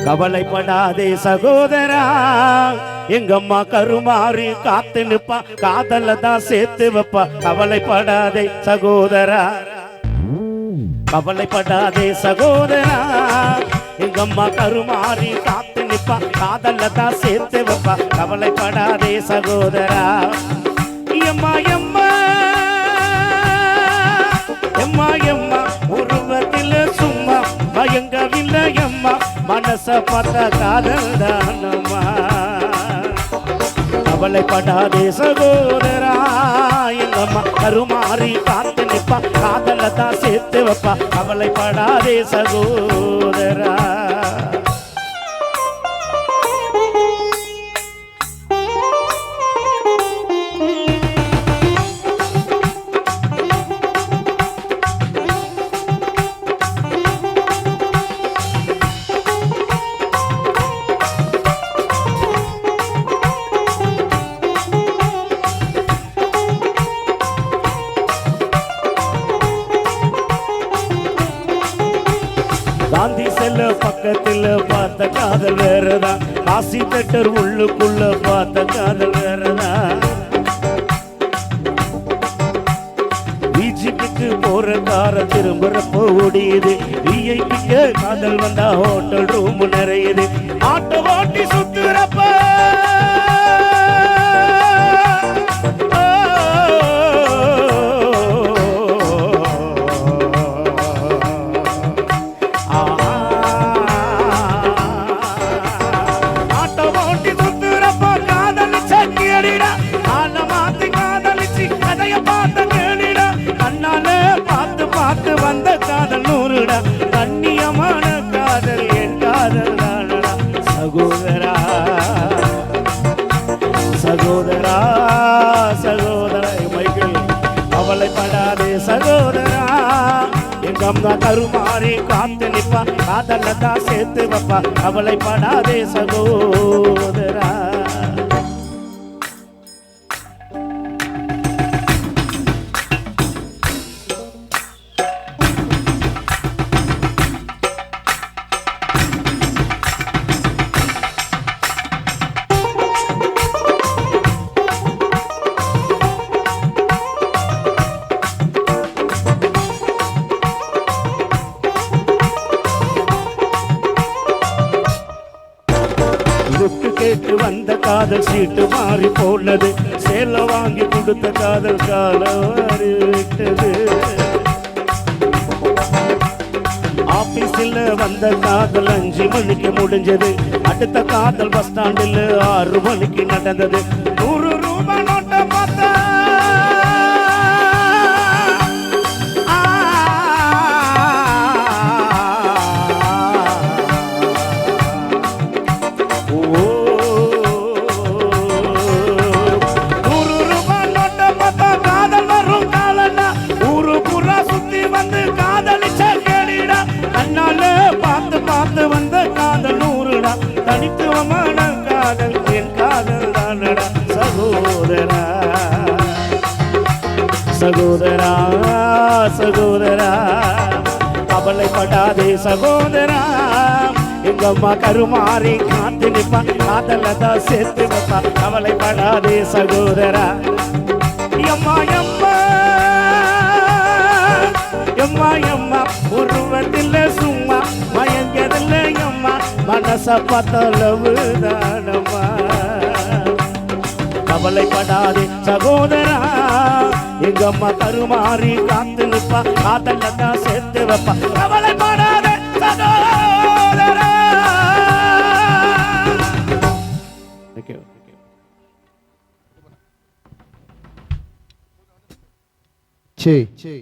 கவலைப்படாதே சகோதரா, எங்கம்மா கருமாறி காத்து நிப்பா, காதல தான் சேர்த்து வைப்பா. கவலைப்படாதே சகோதரா, கவலைப்படாதே சகோதரா, எங்கம்மா கருமாறி காத்து நிப்பா, காதல தான் சேர்த்து வைப்பா. கவலைப்படாதே சகோதரா. எம்மா எம்மா எம்மா எம்மா உருவத்தில் சும்மா பயங்கவில்லை எம்மா, மனச பார்த்த காதல் தானம்மா. கவலைப்படாதே சகோதரா, எங்கம்மா கருமாறி காத்து நிப்பா, காதல தான் சேர்த்து வைப்பா. கவலைப்படாதே சகோதரா. காந்தி செல்ல பக்கத்தில் பார்த்த காதல் வேறதான், காசி பெட்டர் உள்ளுக்குள்ள பார்த்த காதல் வேறதான். பிஜிபிக்கு போற கார திரும்புறப்போ ஓடியுது, விஐபிக்கு காதல் வந்தா ஹோட்டல் ரூம் நிறையுது. ஆட்டோ ஓட்டி சுத்துறப்ப வந்த காதல் நூறுடா, கண்ணியமான காதல் என் காதல் தானடா. சகோதரா சகோதரா சகோதரா, மைக்கேல் கவலைப்படாதே சகோதரா, எங்க அம்மா கருமாறி காத்து நிப்பா, காதல தான் சேர்த்து வைப்பா. கவலைப்படாதே சகோதரா. கேட்டு வந்த காதல் சீட்டு மாறி போனது, சேல வாங்கி கொடுத்த காதல் காலவாரி விட்டது. ஆபீஸில் வந்த காதல் 5 மணிக்கு முடிஞ்சது, அடுத்த காதல் பஸ் ஸ்டாண்டில் 6 மணிக்கு நடந்தது. 100 ரூபாய் நோட்டை பார்த்தா வந்த காதல் நூறுடா, தனித்துவமான காதல் என் காதல் தானடா. சகோதரா சகோதரா சகோதரா, கவலைப்படாதே சகோதரா, எங்க அம்மா கருமாறி காத்து நிப்பா, காதல தான் சேர்த்து வைப்பா. கவலைப்படாதே சகோதரா. எம்மா எம்மா எம்மா எம்மா உருவத்தில் சும்மா மயங்கதில்ல எம்மா, மனச பார்த்தளவு தானம்மா. கவலைப்படாதே சகோதரா, எங்க அம்மா கருமாறி காத்து நிப்பா, காதல தான் சேர்த்து வைப்பா. கவலைப்படாதே சகோதரா. சரி